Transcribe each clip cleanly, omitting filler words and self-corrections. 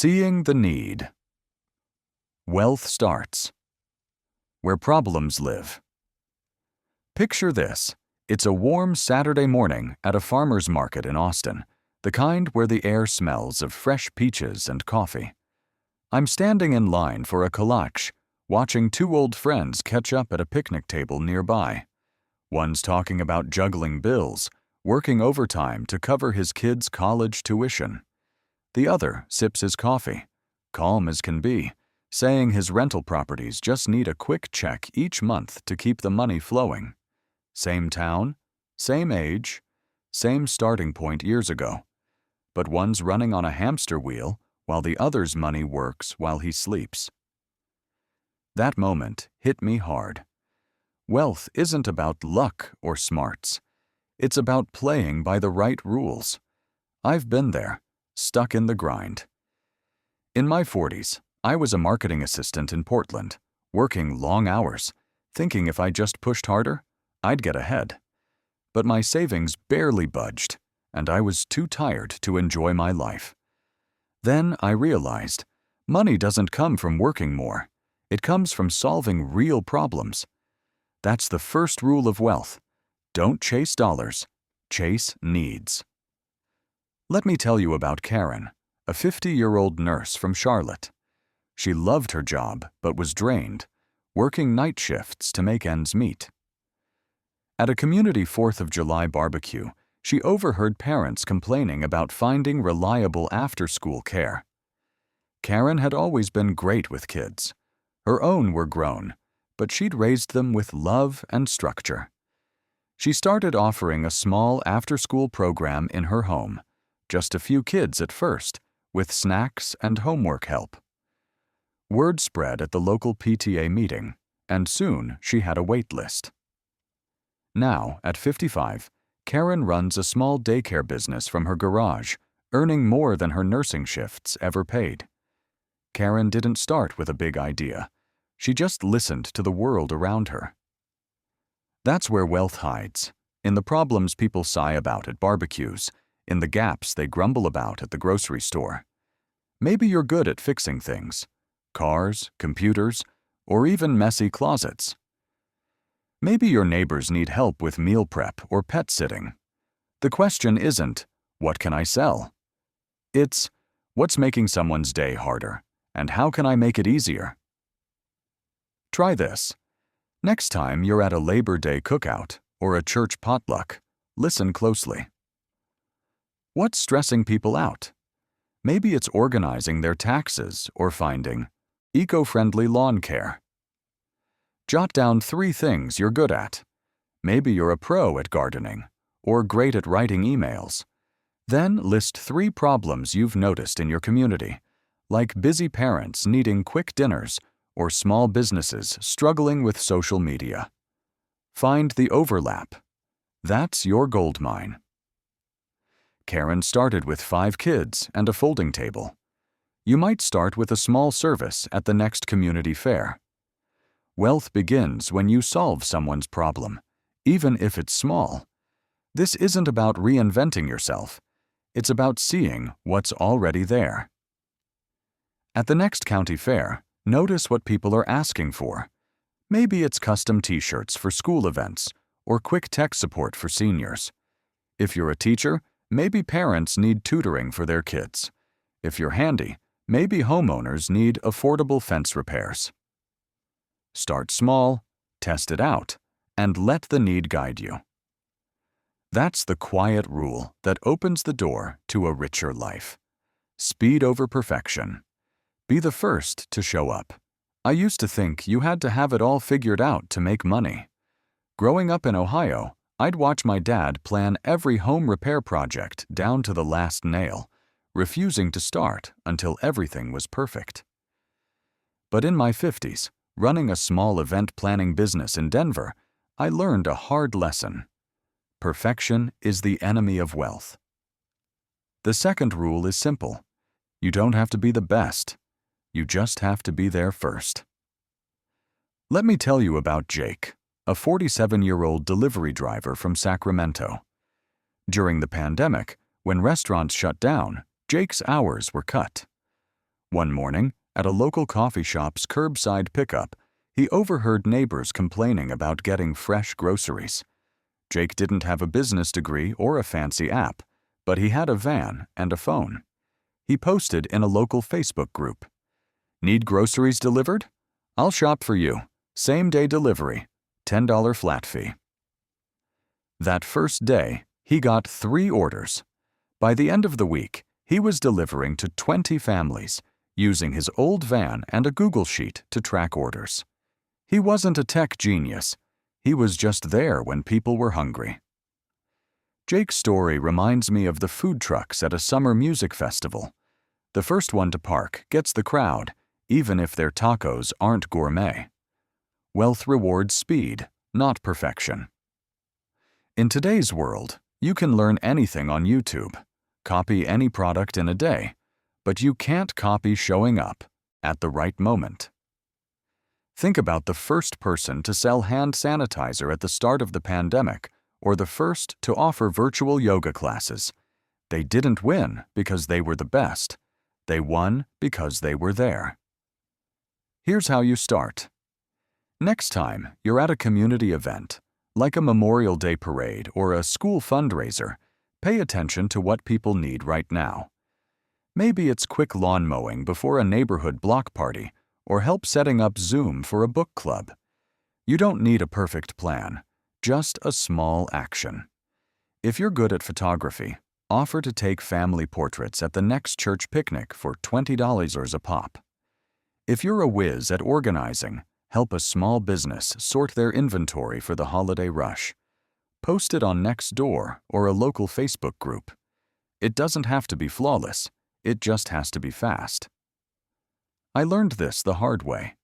Seeing the need. Wealth starts where problems live. Picture this. It's a warm Saturday morning at a farmer's market in Austin, the kind where the air smells of fresh peaches and coffee. I'm standing in line for a kolache, watching two old friends catch up at a picnic table nearby. One's talking about juggling bills, working overtime to cover his kids' college tuition. The other sips his coffee, calm as can be, saying his rental properties just need a quick check each month to keep the money flowing. Same town, same age, same starting point years ago. But one's running on a hamster wheel while the other's money works while he sleeps. That moment hit me hard. Wealth isn't about luck or smarts. It's about playing by the right rules. I've been there, stuck in the grind. In my 40s, I was a marketing assistant in Portland, working long hours, thinking if I just pushed harder, I'd get ahead. But my savings barely budged, and I was too tired to enjoy my life. Then I realized, money doesn't come from working more. It comes from solving real problems. That's the first rule of wealth. Don't chase dollars, chase needs. Let me tell you about Karen, a 50-year-old nurse from Charlotte. She loved her job but was drained, working night shifts to make ends meet. At a community 4th of July barbecue, she overheard parents complaining about finding reliable after-school care. Karen had always been great with kids. Her own were grown, but she'd raised them with love and structure. She started offering a small after-school program in her home, just a few kids at first, with snacks and homework help. Word spread at the local PTA meeting, and soon she had a wait list. Now, at 55, Karen runs a small daycare business from her garage, earning more than her nursing shifts ever paid. Karen didn't start with a big idea. She just listened to the world around her. That's where wealth hides, in the problems people sigh about at barbecues, in the gaps they grumble about at the grocery store. Maybe you're good at fixing things, cars, computers, or even messy closets. Maybe your neighbors need help with meal prep or pet sitting. The question isn't, what can I sell? It's, what's making someone's day harder, and how can I make it easier? Try this. Next time you're at a Labor Day cookout or a church potluck, listen closely. What's stressing people out? Maybe it's organizing their taxes or finding eco-friendly lawn care. Jot down 3 things you're good at. Maybe you're a pro at gardening or great at writing emails. Then list 3 problems you've noticed in your community, like busy parents needing quick dinners or small businesses struggling with social media. Find the overlap. That's your gold mine. Karen started with 5 kids and a folding table. You might start with a small service at the next community fair. Wealth begins when you solve someone's problem, even if it's small. This isn't about reinventing yourself. It's about seeing what's already there. At the next county fair, notice what people are asking for. Maybe it's custom t-shirts for school events or quick tech support for seniors. If you're a teacher, maybe parents need tutoring for their kids. If you're handy, maybe homeowners need affordable fence repairs. Start small, test it out, and let the need guide you. That's the quiet rule that opens the door to a richer life. Speed over perfection. Be the first to show up. I used to think you had to have it all figured out to make money. Growing up in Ohio, I'd watch my dad plan every home repair project down to the last nail, refusing to start until everything was perfect. But in my 50s, running a small event planning business in Denver, I learned a hard lesson. Perfection is the enemy of wealth. The second rule is simple. You don't have to be the best. You just have to be there first. Let me tell you about Jake, a 47-year-old delivery driver from Sacramento. During the pandemic, when restaurants shut down, Jake's hours were cut. One morning, at a local coffee shop's curbside pickup, he overheard neighbors complaining about getting fresh groceries. Jake didn't have a business degree or a fancy app, but he had a van and a phone. He posted in a local Facebook group. "Need groceries delivered? I'll shop for you. Same-day delivery. $10 flat fee." That first day, he got 3 orders. By the end of the week, he was delivering to 20 families, using his old van and a Google Sheet to track orders. He wasn't a tech genius. He was just there when people were hungry. Jake's story reminds me of the food trucks at a summer music festival. The first one to park gets the crowd, even if their tacos aren't gourmet. Wealth rewards speed, not perfection. In today's world, you can learn anything on YouTube, copy any product in a day, but you can't copy showing up at the right moment. Think about the first person to sell hand sanitizer at the start of the pandemic, or the first to offer virtual yoga classes. They didn't win because they were the best. They won because they were there. Here's how you start. Next time you're at a community event, like a Memorial Day parade or a school fundraiser, pay attention to what people need right now. Maybe it's quick lawn mowing before a neighborhood block party, or help setting up Zoom for a book club. You don't need a perfect plan, just a small action. If you're good at photography, offer to take family portraits at the next church picnic for $20 a pop. If you're a whiz at organizing, help a small business sort their inventory for the holiday rush. Post it on Nextdoor or a local Facebook group. It doesn't have to be flawless, it just has to be fast. I learned this the hard way.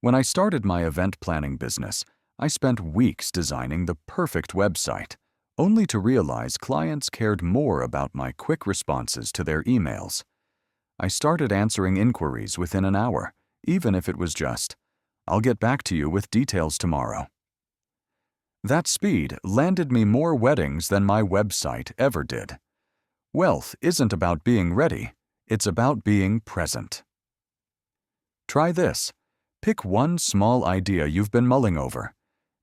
When I started my event planning business, I spent weeks designing the perfect website, only to realize clients cared more about my quick responses to their emails. I started answering inquiries within an hour, even if it was just, "I'll get back to you with details tomorrow." That speed landed me more weddings than my website ever did. Wealth isn't about being ready, it's about being present. Try this. Pick one small idea you've been mulling over.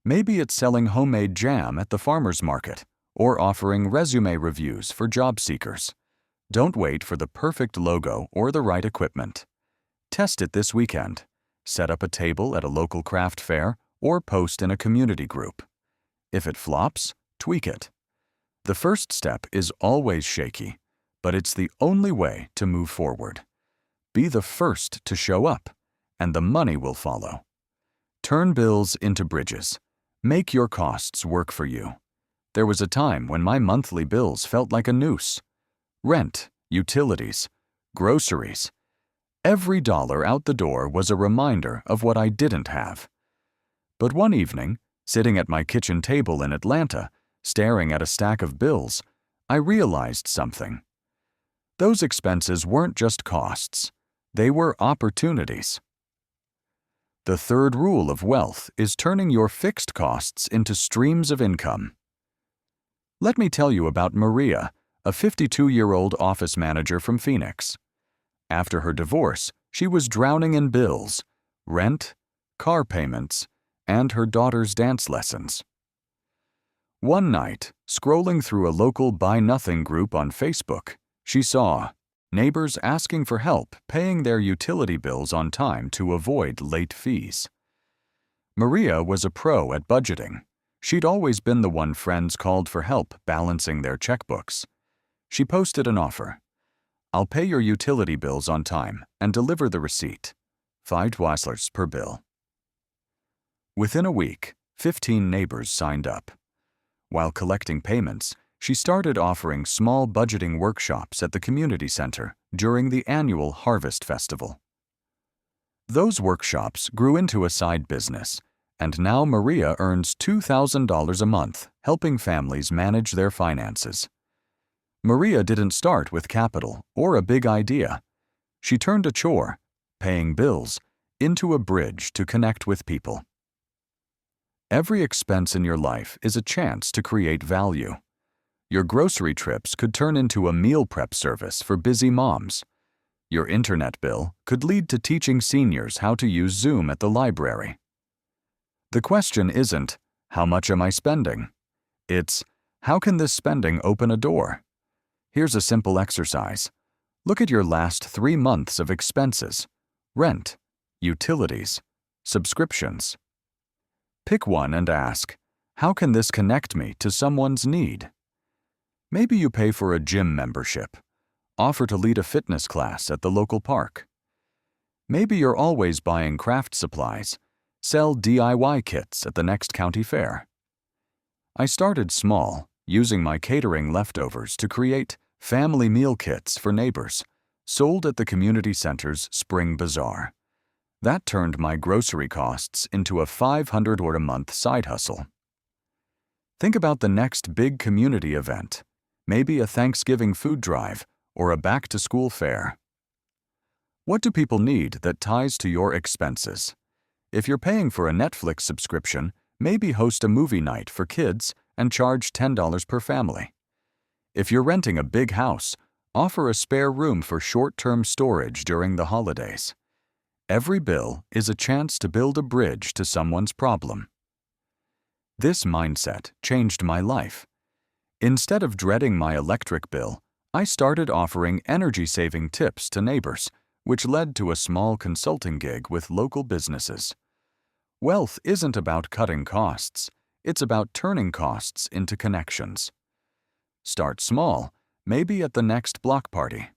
Maybe it's selling homemade jam at the farmer's market, or offering resume reviews for job seekers. Don't wait for the perfect logo or the right equipment. Test it this weekend. Set up a table at a local craft fair or post in a community group. If it flops, tweak it. The first step is always shaky, but it's the only way to move forward. Be the first to show up, and the money will follow. Turn bills into bridges. Make your costs work for you. There was a time when my monthly bills felt like a noose. Rent, utilities, groceries. Every dollar out the door was a reminder of what I didn't have. But one evening, sitting at my kitchen table in Atlanta, staring at a stack of bills, I realized something. Those expenses weren't just costs. They were opportunities. The third rule of wealth is turning your fixed costs into streams of income. Let me tell you about Maria, a 52-year-old office manager from Phoenix. After her divorce, she was drowning in bills, rent, car payments, and her daughter's dance lessons. One night, scrolling through a local Buy Nothing group on Facebook, she saw neighbors asking for help paying their utility bills on time to avoid late fees. Maria was a pro at budgeting. She'd always been the one friends called for help balancing their checkbooks. She posted an offer. "I'll pay your utility bills on time and deliver the receipt. $5 per bill." Within a week, 15 neighbors signed up. While collecting payments, she started offering small budgeting workshops at the community center during the annual Harvest Festival. Those workshops grew into a side business, and now Maria earns $2,000 a month helping families manage their finances. Maria didn't start with capital or a big idea. She turned a chore, paying bills, into a bridge to connect with people. Every expense in your life is a chance to create value. Your grocery trips could turn into a meal prep service for busy moms. Your internet bill could lead to teaching seniors how to use Zoom at the library. The question isn't, how much am I spending? It's, how can this spending open a door? Here's a simple exercise. Look at your last 3 months of expenses: rent, utilities, subscriptions. Pick one and ask, how can this connect me to someone's need? Maybe you pay for a gym membership, offer to lead a fitness class at the local park. Maybe you're always buying craft supplies, sell DIY kits at the next county fair. I started small, using my catering leftovers to create family meal kits for neighbors, sold at the community center's spring bazaar. That turned my grocery costs into a $500 a month side hustle. Think about the next big community event, maybe a Thanksgiving food drive or a back-to-school fair. What do people need that ties to your expenses? If you're paying for a Netflix subscription, maybe host a movie night for kids and charge $10 per family. If you're renting a big house, offer a spare room for short-term storage during the holidays. Every bill is a chance to build a bridge to someone's problem. This mindset changed my life. Instead of dreading my electric bill, I started offering energy-saving tips to neighbors, which led to a small consulting gig with local businesses. Wealth isn't about cutting costs, it's about turning costs into connections. Start small, maybe at the next block party.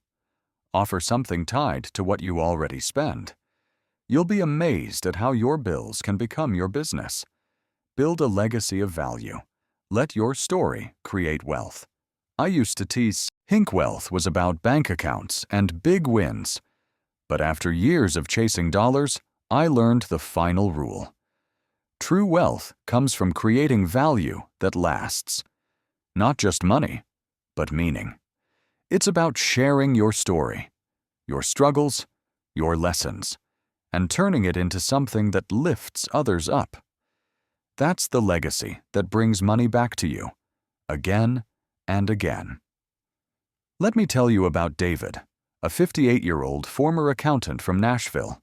Offer something tied to what you already spend. You'll be amazed at how your bills can become your business. Build a legacy of value. Let your story create wealth. I used to tease Hink Wealth was about bank accounts and big wins. But after years of chasing dollars, I learned the final rule. True wealth comes from creating value that lasts. Not just money, but meaning. It's about sharing your story, your struggles, your lessons, and turning it into something that lifts others up. That's the legacy that brings money back to you, again and again. Let me tell you about David, a 58-year-old former accountant from Nashville.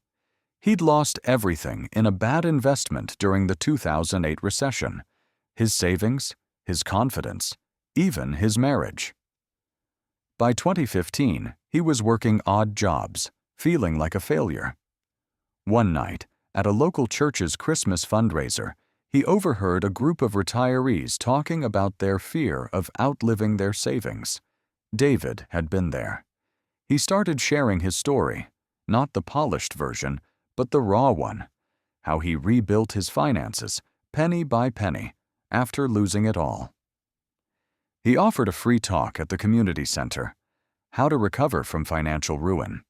He'd lost everything in a bad investment during the 2008 recession: his savings, his confidence, even his marriage. By 2015, he was working odd jobs, feeling like a failure. One night, at a local church's Christmas fundraiser, he overheard a group of retirees talking about their fear of outliving their savings. David had been there. He started sharing his story, not the polished version, but the raw one, how he rebuilt his finances, penny by penny, after losing it all. He offered a free talk at the community center, How to Recover from Financial Ruin.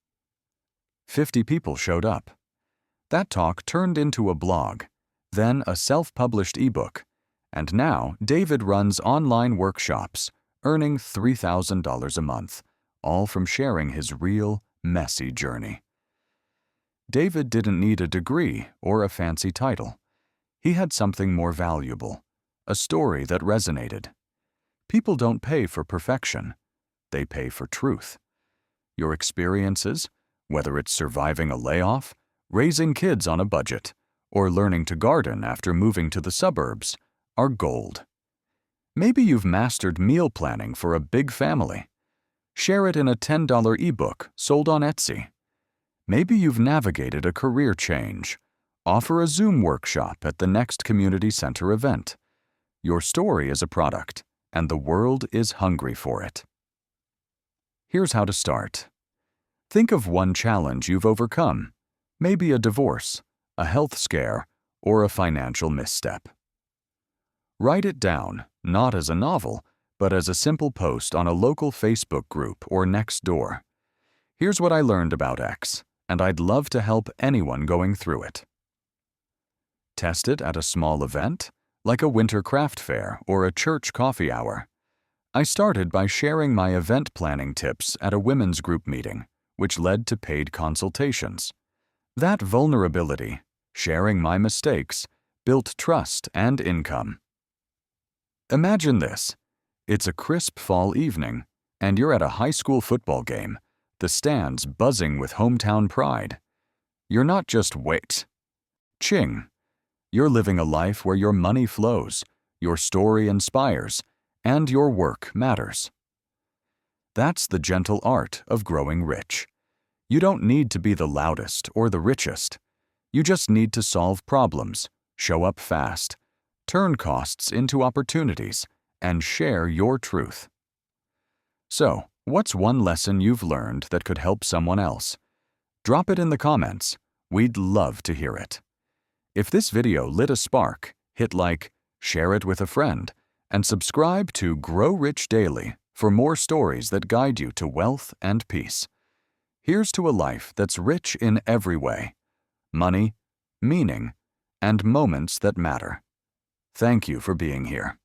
50 people showed up. That talk turned into a blog, then a self-published ebook, and now David runs online workshops, earning $3,000 a month, all from sharing his real, messy journey. David didn't need a degree or a fancy title. He had something more valuable, a story that resonated. People don't pay for perfection. They pay for truth. Your experiences, whether it's surviving a layoff, raising kids on a budget, or learning to garden after moving to the suburbs, are gold. Maybe you've mastered meal planning for a big family. Share it in a $10 ebook sold on Etsy. Maybe you've navigated a career change. Offer a Zoom workshop at the next community center event. Your story is a product, and the world is hungry for it. Here's how to start. Think of one challenge you've overcome. Maybe a divorce, a health scare, or a financial misstep. Write it down, not as a novel, but as a simple post on a local Facebook group or next door. Here's what I learned about X, and I'd love to help anyone going through it. Test it at a small event, like a winter craft fair or a church coffee hour. I started by sharing my event planning tips at a women's group meeting, which led to paid consultations. That vulnerability, sharing my mistakes, built trust and income. Imagine this. It's a crisp fall evening, and you're at a high school football game. the stands buzzing with hometown pride. You're not just wait. Ching. You're living a life where your money flows, your story inspires, and your work matters. That's the gentle art of growing rich. You don't need to be the loudest or the richest. You just need to solve problems, show up fast, turn costs into opportunities, and share your truth. So, what's one lesson you've learned that could help someone else? Drop it in the comments. We'd love to hear it. If this video lit a spark, hit like, share it with a friend, and subscribe to Grow Rich Daily for more stories that guide you to wealth and peace. Here's to a life that's rich in every way: money, meaning, and moments that matter. Thank you for being here.